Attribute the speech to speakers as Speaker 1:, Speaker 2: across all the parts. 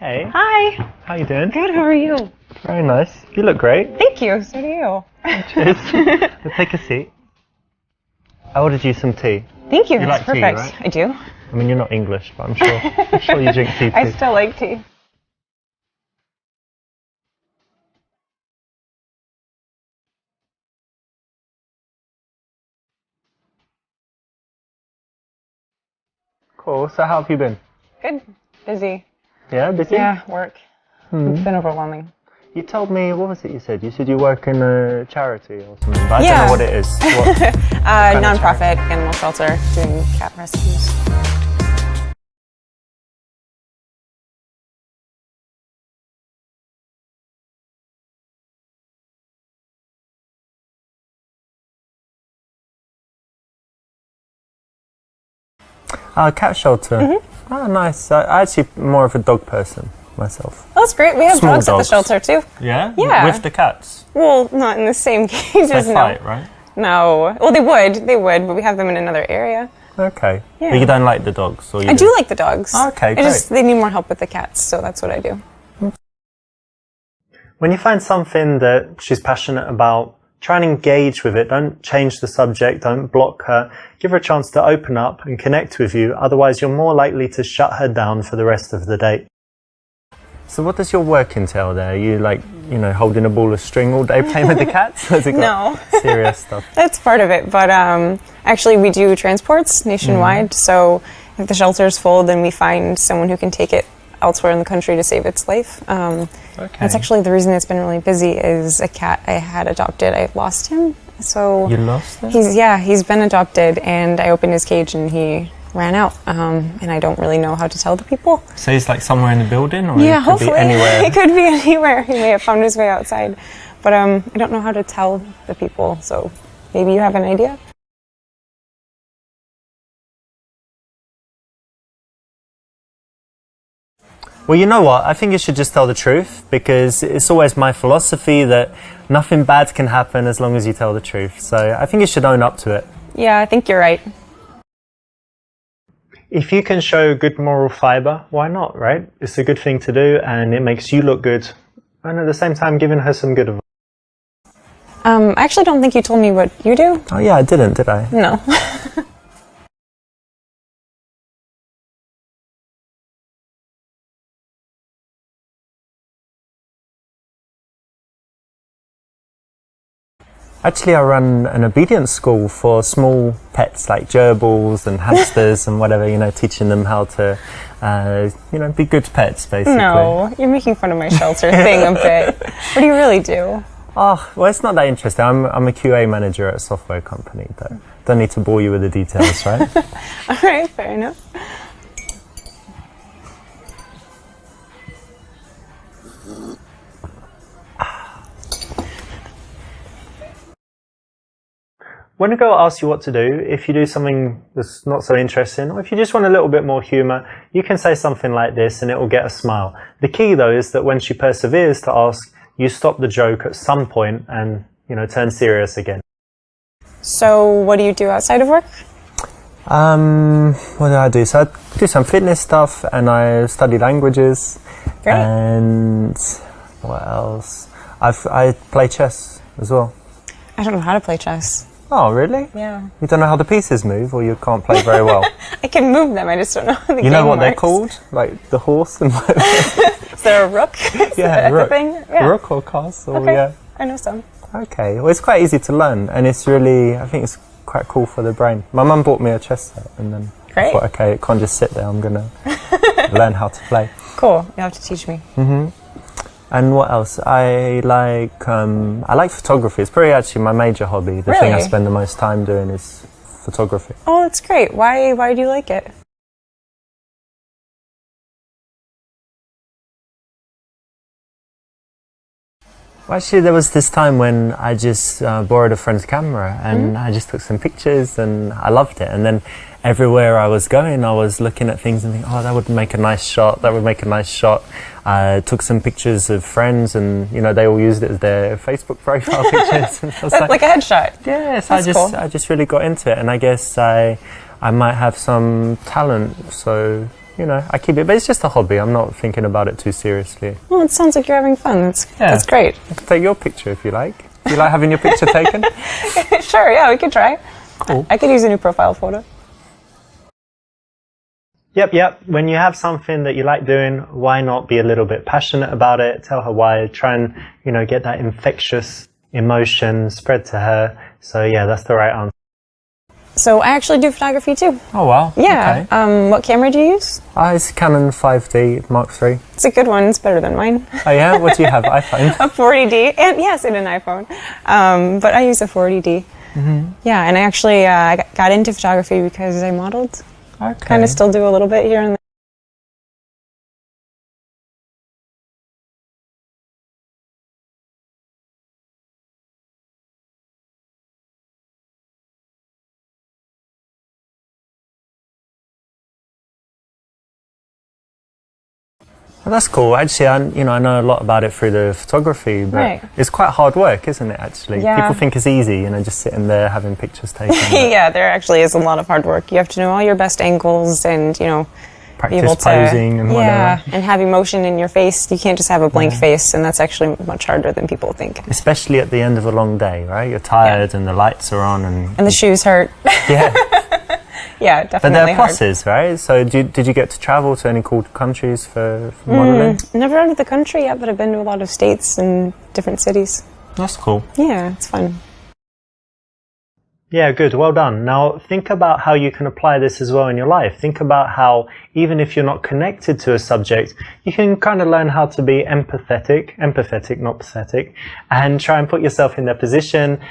Speaker 1: Hey.
Speaker 2: Hi.
Speaker 1: How you doing?
Speaker 2: Good, how are you?
Speaker 1: Very nice. You look great.
Speaker 2: Thank you, so do you.
Speaker 1: Cheers. We'll take a seat. I ordered you some tea.
Speaker 2: Thank you,
Speaker 1: You
Speaker 2: that's
Speaker 1: like tea,
Speaker 2: perfect.
Speaker 1: right?
Speaker 2: I do.
Speaker 1: I mean, you're not English, but I'm sure you drink tea too.
Speaker 2: I still like tea.
Speaker 1: Cool. So how have you been?
Speaker 2: Good. Busy.
Speaker 1: Yeah, busy?
Speaker 2: Yeah, work. It's been overwhelming.
Speaker 1: You told me, what was it you said? You said you work in a charity or something, but I
Speaker 2: Yeah.
Speaker 1: don't know what it is. What kind of
Speaker 2: Non-profit animal shelter doing cat rescues.
Speaker 1: cat shelter. Oh, nice. I'm actually more of a dog person myself.
Speaker 2: Oh, that's great. We have
Speaker 1: Small
Speaker 2: dogs at the
Speaker 1: dogs.
Speaker 2: shelter too.
Speaker 1: Yeah?
Speaker 2: Yeah.
Speaker 1: With the cats?
Speaker 2: Well, not in the same cages.
Speaker 1: They fight, right?
Speaker 2: No. Well, they would, but we have them in another area.
Speaker 1: Okay.
Speaker 2: Yeah.
Speaker 1: But you don't like the dogs? Or you
Speaker 2: I do like the dogs.
Speaker 1: Okay, great.
Speaker 2: They need more help with the cats, so that's what I do.
Speaker 1: When you find something that she's passionate about, try and engage with it. Don't change the subject. Don't block her. Give her a chance to open up and connect with you. Otherwise, you're more likely to shut her down for the rest of the date. So what does your work entail there? Are you holding a ball of string all day playing with the cats? Has it got serious stuff?
Speaker 2: That's part of it, but actually we do transports nationwide, so if the shelter's full, then we find someone who can take it elsewhere in the country to save its life. That's actually the reason it's been really busy is a cat I had adopted. I lost him. So
Speaker 1: you lost him?
Speaker 2: He's been adopted, and I opened his cage and he ran out, and I don't really know how to tell the people.
Speaker 1: So he's like somewhere in the building, or
Speaker 2: yeah,
Speaker 1: it could
Speaker 2: hopefully
Speaker 1: be anywhere?
Speaker 2: It could be anywhere. He may have found his way outside, but I don't know how to tell the people. So maybe you have an idea.
Speaker 1: Well, you know what? I think you should just tell the truth, because it's always my philosophy that nothing bad can happen as long as you tell the truth. So I think you should own up to it.
Speaker 2: Yeah, I think you're right.
Speaker 1: If you can show good moral fiber, why not, right? It's a good thing to do, and it makes you look good, and at the same time giving her some good advice.
Speaker 2: I actually don't think you told me what you do.
Speaker 1: Oh yeah, I didn't, did I?
Speaker 2: No.
Speaker 1: Actually, I run an obedience school for small pets like gerbils and hamsters and whatever, teaching them how to, be good pets, basically.
Speaker 2: No, you're making fun of my shelter thing a bit. What do you really do?
Speaker 1: Oh, well, it's not that interesting. I'm a QA manager at a software company. Don't need to bore you with the details, right?
Speaker 2: All right, fair enough.
Speaker 1: When a girl asks you what to do, if you do something that's not so interesting, or if you just want a little bit more humour, you can say something like this and it will get a smile. The key, though, is that when she perseveres to ask, you stop the joke at some point and, turn serious again.
Speaker 2: So what do you do outside of work?
Speaker 1: What do I do? So I do some fitness stuff, and I study languages.
Speaker 2: Great.
Speaker 1: And what else? I play chess as well.
Speaker 2: I don't know how to play chess.
Speaker 1: Oh, really?
Speaker 2: Yeah.
Speaker 1: You don't know how the pieces move, or you can't play very well?
Speaker 2: I can move them, I just don't know how the game
Speaker 1: You know what they're
Speaker 2: works.
Speaker 1: called? Like the horse and whatever.
Speaker 2: Is there a rook?
Speaker 1: Yeah, rook.
Speaker 2: Thing? Yeah.
Speaker 1: Rook or castle,
Speaker 2: Okay.
Speaker 1: yeah.
Speaker 2: I know some.
Speaker 1: Okay, well, it's quite easy to learn, and I think it's quite cool for the brain. My mum bought me a chess set, and then I thought, okay, it can't just sit there, I'm going to learn how to play.
Speaker 2: Cool, you have to teach me.
Speaker 1: And what else? I like photography. It's probably actually my major hobby. The thing I spend the most time doing is photography.
Speaker 2: Oh, that's great. Why do you like it?
Speaker 1: Well, actually, there was this time when I just borrowed a friend's camera, and I just took some pictures, and I loved it. And then everywhere I was going, I was looking at things and thinking, oh, that would make a nice shot. That would make a nice shot. I took some pictures of friends, and they all used it as their Facebook profile pictures. And I was
Speaker 2: Like a headshot.
Speaker 1: Yes,
Speaker 2: I
Speaker 1: just really got into it, and I guess I might have some talent. So you know, I keep it, but it's just a hobby. I'm not thinking about it too seriously.
Speaker 2: Well, it sounds like you're having fun. That's great.
Speaker 1: I can take your picture if you like. Do you like having your picture taken?
Speaker 2: Sure, yeah, we could try. Cool. I could use a new profile photo.
Speaker 1: Yep. When you have something that you like doing, why not be a little bit passionate about it? Tell her why. Try and, you know, get that infectious emotion spread to her. So yeah, that's the right answer.
Speaker 2: So I actually do photography too.
Speaker 1: Oh wow.
Speaker 2: Yeah.
Speaker 1: Okay.
Speaker 2: What camera do you use?
Speaker 1: It's Canon 5D Mark III.
Speaker 2: It's a good one. It's better than mine.
Speaker 1: Oh yeah? What do you have? iPhone?
Speaker 2: A 40D. And yes, and an iPhone. But I use a 40D. Mm-hmm. Yeah, and I actually got into photography because I modeled.
Speaker 1: Okay.
Speaker 2: Kind of still do a little bit here and there.
Speaker 1: Well, that's cool. Actually, I know a lot about it through the photography, but it's quite hard work, isn't it, actually?
Speaker 2: Yeah.
Speaker 1: People think it's easy, you know, just sitting there having pictures taken.
Speaker 2: Yeah, there actually is a lot of hard work. You have to know all your best angles and, you know,
Speaker 1: practice
Speaker 2: be able
Speaker 1: posing and whatever.
Speaker 2: Yeah, and have emotion in your face. You can't just have a blank face, and that's actually much harder than people think.
Speaker 1: Especially at the end of a long day, right? You're tired and the lights are on and
Speaker 2: the shoes hurt.
Speaker 1: Yeah.
Speaker 2: Yeah, definitely.
Speaker 1: But there are pluses, right? So did you get to travel to any cool countries for modeling?
Speaker 2: Never out of the country yet, but I've been to a lot of states and different cities.
Speaker 1: That's cool.
Speaker 2: Yeah, it's fun.
Speaker 1: Yeah, good. Well done. Now think about how you can apply this as well in your life. Think about how even if you're not connected to a subject, you can kind of learn how to be empathetic, not pathetic, and try and put yourself in their position,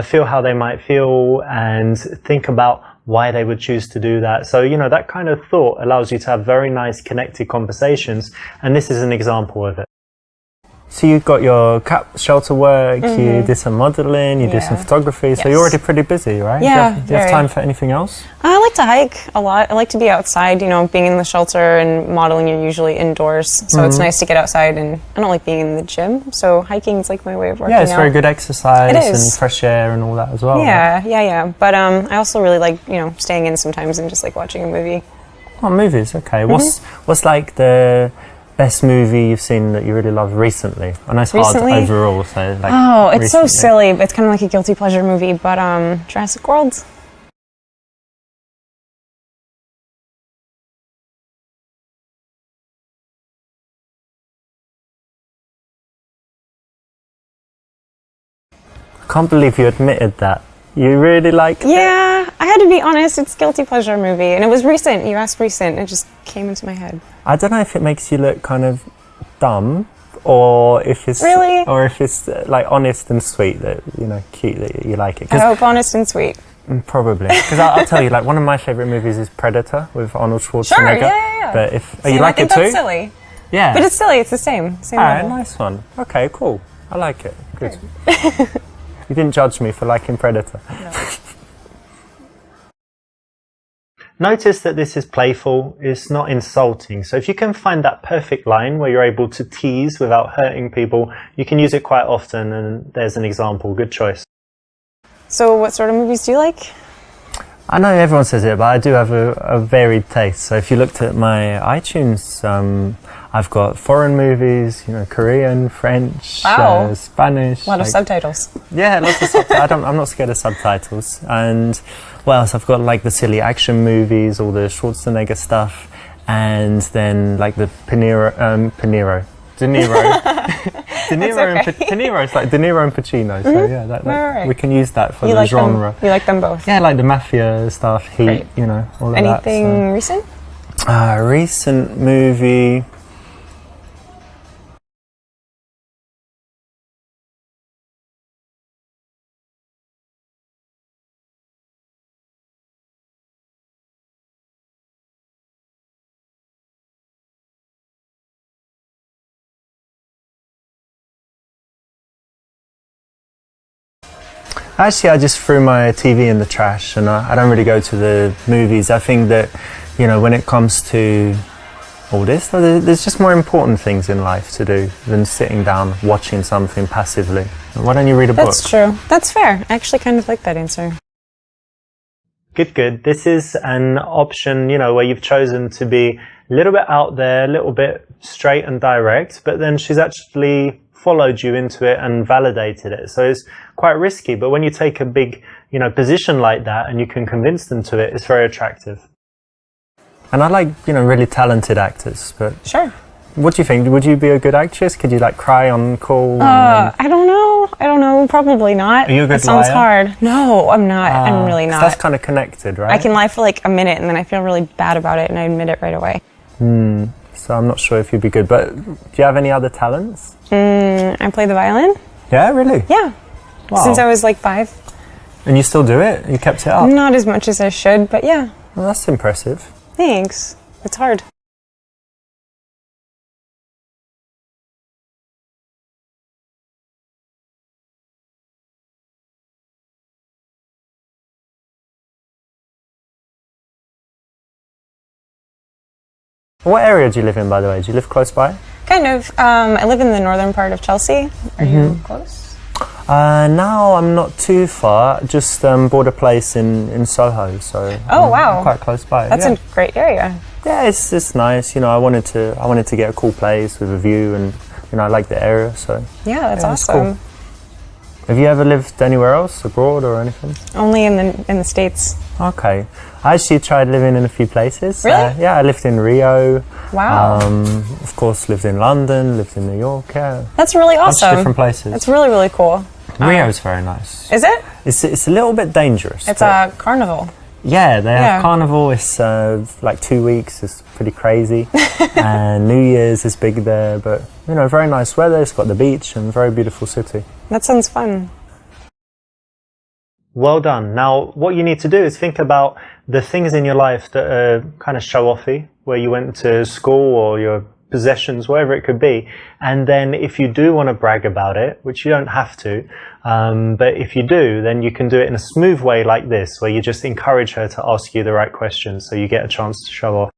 Speaker 1: feel how they might feel, and think about why they would choose to do that. So, you know, that kind of thought allows you to have very nice connected conversations, and this is an example of it. So you got your cat shelter work, you did some modelling, you did some photography, so you're already pretty busy, right?
Speaker 2: Yeah,
Speaker 1: do you have time for anything else?
Speaker 2: I like to hike a lot. I like to be outside, you know, being in the shelter and modelling, you're usually indoors, so it's nice to get outside, and I don't like being in the gym, so hiking is like my way of working out.
Speaker 1: Yeah, it's very good exercise and fresh air and all that as well.
Speaker 2: Yeah,
Speaker 1: right?
Speaker 2: yeah. But I also really like, you know, staying in sometimes and just like watching a movie.
Speaker 1: Oh, movies, okay. What's like the best movie you've seen that you really loved recently? I know it's hard overall, so like
Speaker 2: it's so silly. It's kind of like a guilty pleasure movie, but Jurassic World.
Speaker 1: I can't believe you admitted that. You really liked it?
Speaker 2: Yeah, I had to be honest, it's a guilty pleasure movie, and it was recent. You asked recent, it just came into my head.
Speaker 1: I don't know if it makes you look kind of dumb, or if it's like honest and sweet, that, you know, cute that you like it.
Speaker 2: I hope honest and sweet.
Speaker 1: Probably, because I'll tell you, like, one of my favorite movies is Predator with Arnold Schwarzenegger.
Speaker 2: Sure, yeah.
Speaker 1: But you like it too?
Speaker 2: I think that's silly.
Speaker 1: Yeah,
Speaker 2: but it's silly. It's the same.
Speaker 1: All right, nice one. Okay, cool. I like it. Good. You didn't judge me for liking Predator. No. Notice that this is playful, it's not insulting. So if you can find that perfect line where you're able to tease without hurting people, you can use it quite often, and there's an example. Good choice.
Speaker 2: So what sort of movies do you like?
Speaker 1: I know everyone says it, but I do have a varied taste. So if you looked at my iTunes, I've got foreign movies, you know, Korean, French, Spanish.
Speaker 2: A lot of subtitles.
Speaker 1: Yeah, lots of subtitles. I'm not scared of subtitles. And what else? I've got like the silly action movies, all the Schwarzenegger stuff, and then like the De Niro. De Niro is like De Niro and Pacino. So yeah, we can use that for the genre.
Speaker 2: You like them both?
Speaker 1: Yeah, like the mafia stuff, Heat, you know, all of that.
Speaker 2: Anything recent?
Speaker 1: Recent movie. Actually, I just threw my TV in the trash, and I don't really go to the movies. I think that, you know, when it comes to all this, there's just more important things in life to do than sitting down watching something passively. Why don't you read a book?
Speaker 2: That's true. That's fair. I actually kind of like that answer.
Speaker 1: Good. This is an option, you know, where you've chosen to be a little bit out there, a little bit straight and direct, but then she's actually followed you into it and validated it. So it's quite risky, but when you take a big, position like that and you can convince them to it, it's very attractive. And I like, really talented actors, but
Speaker 2: Sure.
Speaker 1: what do you think? Would you be a good actress? Could you cry on call?
Speaker 2: I don't know. Probably not.
Speaker 1: Are you a good
Speaker 2: That sounds
Speaker 1: liar?
Speaker 2: hard. No, I'm not. I'm really
Speaker 1: 'Cause
Speaker 2: not.
Speaker 1: that's kind of connected, right?
Speaker 2: I can lie for a minute and then I feel really bad about it and I admit it right away.
Speaker 1: So I'm not sure if you'd be good, but do you have any other talents?
Speaker 2: I play the violin.
Speaker 1: Yeah, really?
Speaker 2: Yeah.
Speaker 1: Wow.
Speaker 2: Since I was 5.
Speaker 1: And you still do it? You kept it up?
Speaker 2: Not as much as I should, but yeah.
Speaker 1: Well, that's impressive.
Speaker 2: Thanks. It's hard.
Speaker 1: What area do you live in, by the way? Do you live close by?
Speaker 2: Kind of. I live in the northern part of Chelsea. Are you close?
Speaker 1: Now I'm not too far. Just bought a place in Soho, so
Speaker 2: Oh,
Speaker 1: I'm
Speaker 2: wow.
Speaker 1: quite close by.
Speaker 2: That's
Speaker 1: yeah.
Speaker 2: a great area.
Speaker 1: Yeah, it's nice. I wanted to get a cool place with a view, and I like the area. So
Speaker 2: Yeah, that's
Speaker 1: yeah, it's
Speaker 2: awesome.
Speaker 1: cool. Have you ever lived anywhere else, abroad or anything?
Speaker 2: Only in the States.
Speaker 1: Okay, I actually tried living in a few places.
Speaker 2: Really?
Speaker 1: Yeah, I lived in Rio.
Speaker 2: Wow.
Speaker 1: Of course, lived in London, lived in New York. Yeah,
Speaker 2: That's really
Speaker 1: bunch of
Speaker 2: awesome.
Speaker 1: different places.
Speaker 2: That's really, really cool.
Speaker 1: Rio's very nice.
Speaker 2: Is it?
Speaker 1: It's a little bit dangerous.
Speaker 2: It's
Speaker 1: but-
Speaker 2: a carnival.
Speaker 1: Yeah, they
Speaker 2: Yeah.
Speaker 1: have carnival. It's 2 weeks. It's pretty crazy, and New Year's is big there. But very nice weather. It's got the beach and very beautiful city.
Speaker 2: That sounds fun.
Speaker 1: Well done. Now, what you need to do is think about the things in your life that are kind of show-offy, where you went to school or your possessions, whatever it could be. And then if you do want to brag about it, which you don't have to, but if you do, then you can do it in a smooth way like this, where you just encourage her to ask you the right questions so you get a chance to show off.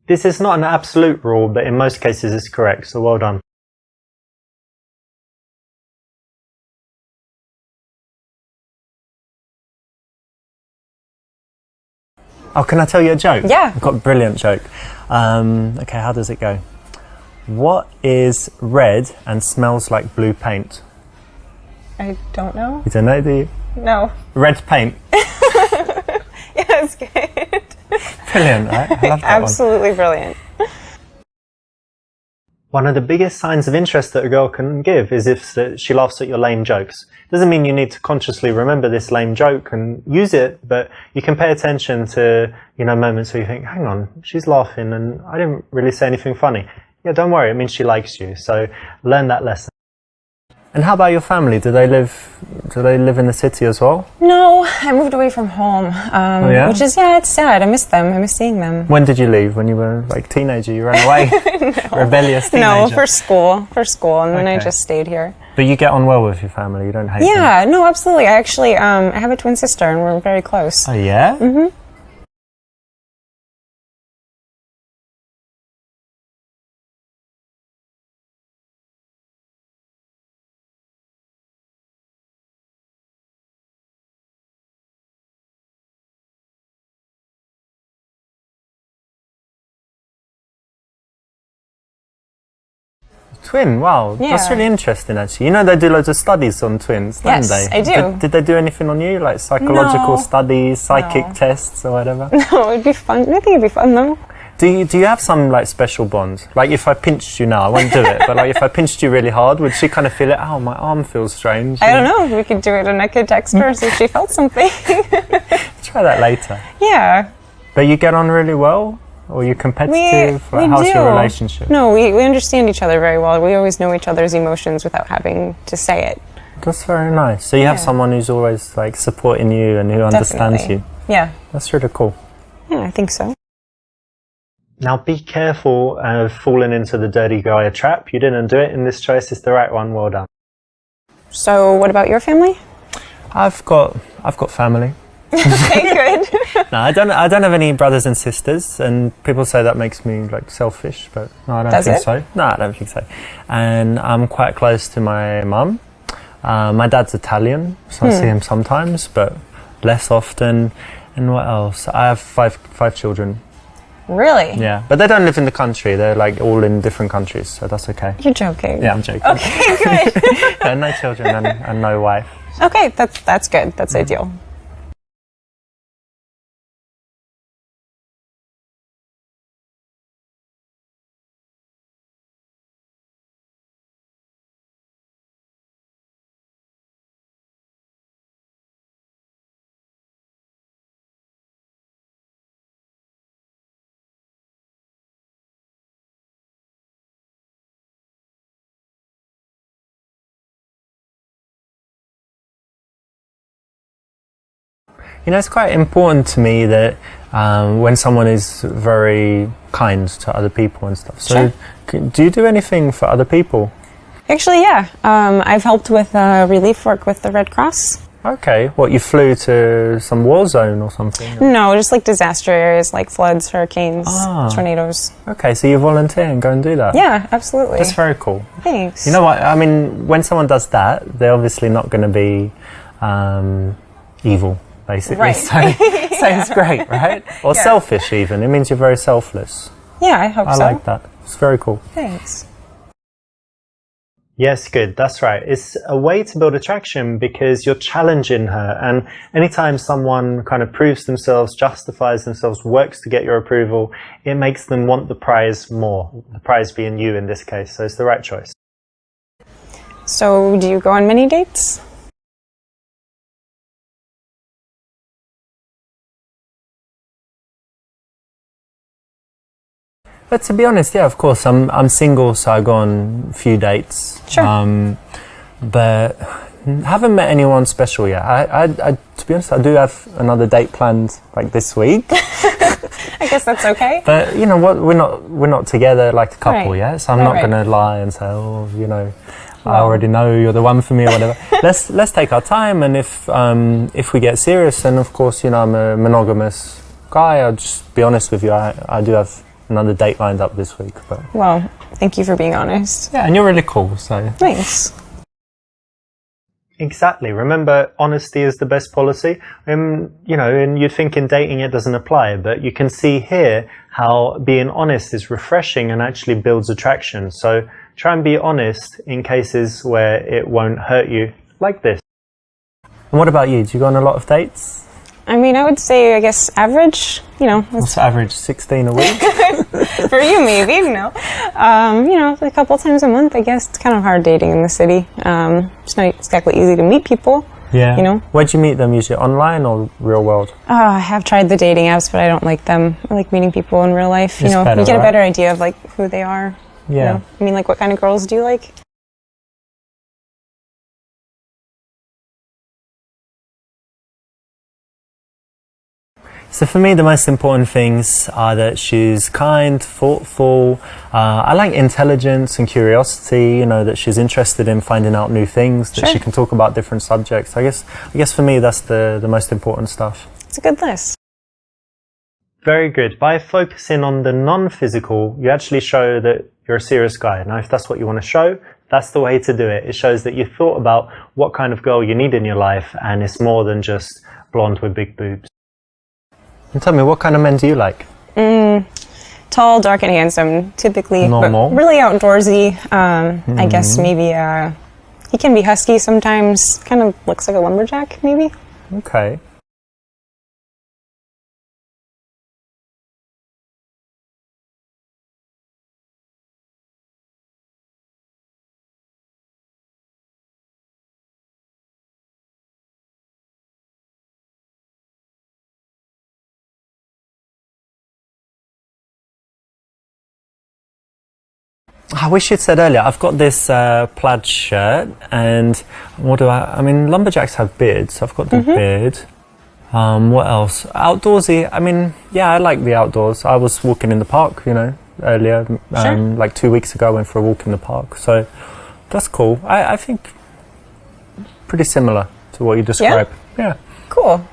Speaker 1: This is not an absolute rule, but in most cases it's correct, so well done. Oh, can I tell you a joke?
Speaker 2: Yeah.
Speaker 1: I've got a brilliant joke. Okay, how does it go? What is red and smells like blue paint?
Speaker 2: I don't know.
Speaker 1: You don't know, do you?
Speaker 2: No.
Speaker 1: Red paint.
Speaker 2: Yeah, it's good.
Speaker 1: Brilliant, right? I love that
Speaker 2: Absolutely brilliant.
Speaker 1: One of the biggest signs of interest that a girl can give is if she laughs at your lame jokes. Doesn't mean you need to consciously remember this lame joke and use it, but you can pay attention to, moments where you think, hang on, she's laughing and I didn't really say anything funny. Yeah, don't worry, it means she likes you. So learn that lesson. And how about your family? Do they live in the city as well?
Speaker 2: No, I moved away from home,
Speaker 1: yeah?
Speaker 2: which is, it's sad. I miss them. I miss seeing them.
Speaker 1: When did you leave? When you were a teenager? You ran away? Rebellious teenager?
Speaker 2: No, for school, and then I
Speaker 1: Okay.
Speaker 2: just stayed here.
Speaker 1: But you get on well with your family? You don't hate them?
Speaker 2: Yeah, no, absolutely. I actually, I have a twin sister and we're very close.
Speaker 1: Oh, yeah?
Speaker 2: Mm-hmm.
Speaker 1: Twin, wow.
Speaker 2: Yeah.
Speaker 1: That's really interesting, actually. They do loads of studies on twins, don't
Speaker 2: Yes,
Speaker 1: they?
Speaker 2: I do.
Speaker 1: Did they do anything on you? Like psychological
Speaker 2: No.
Speaker 1: studies, psychic
Speaker 2: No.
Speaker 1: tests or whatever?
Speaker 2: No, it'd be fun. I think it'd be fun though.
Speaker 1: Do you have some special bond? Like if I pinched you now, I won't do it, but if I pinched you really hard, would she kind of feel it? Oh, my arm feels strange.
Speaker 2: I don't know. We could do it and I could text her see if she felt something.
Speaker 1: Try that later.
Speaker 2: Yeah.
Speaker 1: But you get on really well? Or you're competitive?
Speaker 2: We
Speaker 1: How's
Speaker 2: do.
Speaker 1: your relationship?
Speaker 2: No, we understand each other very well. We always know each other's emotions without having to say it.
Speaker 1: That's very nice. So you have someone who's always supporting you and who understands
Speaker 2: Definitely.
Speaker 1: you.
Speaker 2: Yeah.
Speaker 1: That's really cool.
Speaker 2: Yeah, I think so.
Speaker 1: Now be careful of falling into the dirty guy trap. You didn't do it, and this choice is the right one. Well done.
Speaker 2: So what about your family?
Speaker 3: I've got family.
Speaker 2: Okay, good.
Speaker 3: No, I don't have any brothers and sisters, and people say that makes me like selfish, but no, I don't think so. No, I don't think so. And I'm quite close to my mum. My dad's Italian, so I see him sometimes, but less often. And what else? I have five children.
Speaker 2: Really?
Speaker 3: Yeah, but they don't live in the country. They're like all in different countries, so that's okay.
Speaker 2: You're joking.
Speaker 3: Yeah, I'm joking.
Speaker 2: Okay, good.
Speaker 3: Yeah, no children and no wife.
Speaker 2: Okay, that's good. That's ideal.
Speaker 3: You know, it's quite important to me that when someone is very kind to other people and stuff. So, do you do anything for other people?
Speaker 2: Actually, yeah. I've helped with relief work with the Red Cross.
Speaker 3: Okay. What, you flew to some war zone or something?
Speaker 2: No, just like disaster areas like floods, hurricanes, tornadoes.
Speaker 3: Okay, so you volunteer and go and do that?
Speaker 2: Yeah, absolutely.
Speaker 3: That's very cool.
Speaker 2: Thanks.
Speaker 3: You know what? I mean, when someone does that, they're obviously not going to be evil, basically.
Speaker 2: Right.
Speaker 3: So it's great, right? Or selfish even. It means you're very selfless.
Speaker 2: Yeah, I hope so.
Speaker 3: I like that. It's very cool.
Speaker 2: Thanks.
Speaker 1: Yes, good. That's right. It's a way to build attraction because you're challenging her. And anytime someone kind of proves themselves, justifies themselves, works to get your approval, it makes them want the prize more. The prize being you in this case. So it's the right choice.
Speaker 2: So, do you go on many dates?
Speaker 3: But to be honest, yeah, of course, I'm single, so I go on a few dates.
Speaker 2: Sure.
Speaker 3: But haven't met anyone special yet. I to be honest, I do have another date planned like this week.
Speaker 2: I guess that's okay.
Speaker 3: But you know what? We're not together like a couple yet, so I'm not
Speaker 2: Right.
Speaker 3: going to lie and say, oh, you know, I already know you're the one for me or whatever. let's take our time, and if we get serious, then of course, you know, I'm a monogamous guy. I'll just be honest with you. I do have another date lined up this week, but
Speaker 2: Well, thank you for being honest.
Speaker 3: yeah, and you're really cool, so
Speaker 2: Thanks.
Speaker 1: Exactly. Remember, honesty is the best policy. You know, and you'd think in dating it doesn't apply, but you can see here how being honest is refreshing and actually builds attraction. So try and be honest in cases where it won't hurt you, like this.
Speaker 3: And what about you? Do you go on a lot of dates?
Speaker 2: I mean, I would say, I guess, average, you know.
Speaker 3: What's the average? 16 a week?
Speaker 2: For you, maybe, you know. You know, a couple times a month, I guess. It's kind of hard dating in the city. It's not exactly easy to meet people.
Speaker 3: Yeah.
Speaker 2: You know.
Speaker 3: Where'd you meet them? Usually online or real world?
Speaker 2: I have tried the dating apps, but I don't like them. I like meeting people in real life. You
Speaker 3: It's
Speaker 2: know,
Speaker 3: better,
Speaker 2: you get a
Speaker 3: right?
Speaker 2: better idea of like who they are.
Speaker 3: Yeah.
Speaker 2: You know? I mean, like, what kind of girls do you like?
Speaker 3: So for me, the most important things are that she's kind, thoughtful. I like intelligence and curiosity. You know, that she's interested in finding out new things. That she can talk about different subjects. I guess for me, that's the most important stuff.
Speaker 2: It's a good list.
Speaker 1: Very good. By focusing on the non-physical, you actually show that you're a serious guy. Now, if that's what you want to show, that's the way to do it. It shows that you thought about what kind of girl you need in your life, and it's more than just blonde with big boobs.
Speaker 3: And tell me, what kind of men do you like?
Speaker 2: Tall, dark, and handsome, typically.
Speaker 3: Normal.
Speaker 2: But really outdoorsy. I guess maybe he can be husky sometimes. Kind of looks like a lumberjack, maybe.
Speaker 3: Okay. I wish you'd said earlier, I've got this plaid shirt, and what do I mean, lumberjacks have beards, so I've got the beard. What else? Outdoorsy. I mean, yeah, I like the outdoors. I was walking in the park, earlier.
Speaker 2: Sure.
Speaker 3: Like 2 weeks ago, I went for a walk in the park. So that's cool. I think pretty similar to what you described. Yeah.
Speaker 2: Cool.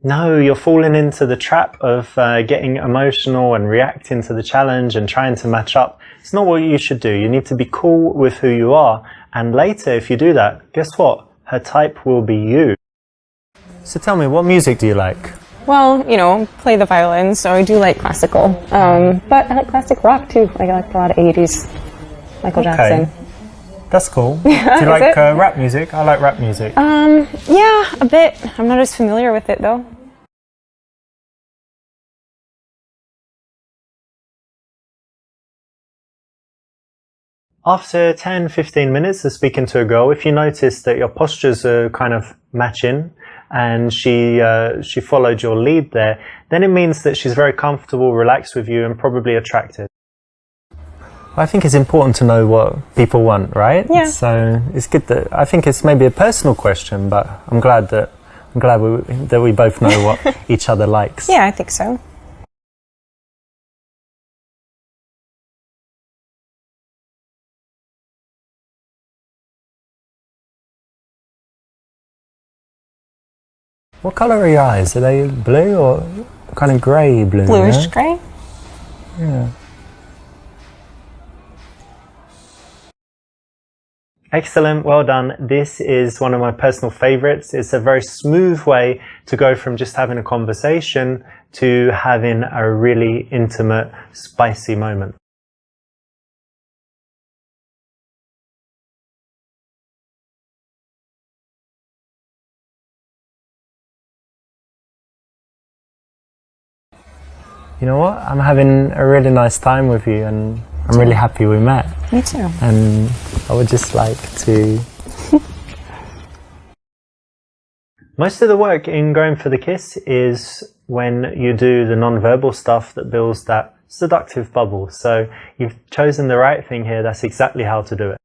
Speaker 1: No, you're falling into the trap of getting emotional and reacting to the challenge and trying to match up. It's not what you should do. You need to be cool with who you are. And later, if you do that, guess what? Her type will be you.
Speaker 3: So tell me, what music do you like?
Speaker 2: Well, play the violin, so I do like classical. But I like classic rock too. I like a lot of 80s. Michael Jackson.
Speaker 3: That's cool. Do you like rap music? I like rap music.
Speaker 2: Yeah, a bit. I'm not as familiar with it though.
Speaker 1: After 10-15 minutes of speaking to a girl, if you notice that your postures are kind of matching and she followed your lead there, then it means that she's very comfortable, relaxed with you and probably attracted.
Speaker 3: I think it's important to know what people want, right?
Speaker 2: Yeah.
Speaker 3: So it's good that I think it's maybe a personal question, but I'm glad that we both know what each other likes.
Speaker 2: Yeah, I think so.
Speaker 3: What colour are your eyes? Are they blue or kind of grey blue?
Speaker 2: Bluish grey.
Speaker 3: Yeah.
Speaker 1: Excellent, well done. This is one of my personal favorites. It's a very smooth way to go from just having a conversation to having a really intimate, spicy moment.
Speaker 3: You know what? I'm having a really nice time with you and I'm really happy we met.
Speaker 2: Me too.
Speaker 3: And I would just like to...
Speaker 1: Most of the work in going for the kiss is when you do the non-verbal stuff that builds that seductive bubble. So you've chosen the right thing here. That's exactly how to do it.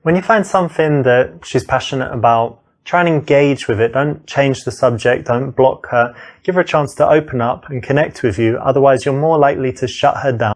Speaker 1: When you find something that she's passionate about, try and engage with it. Don't change the subject. Don't block her. Give her a chance to open up and connect with you. Otherwise, you're more likely to shut her down.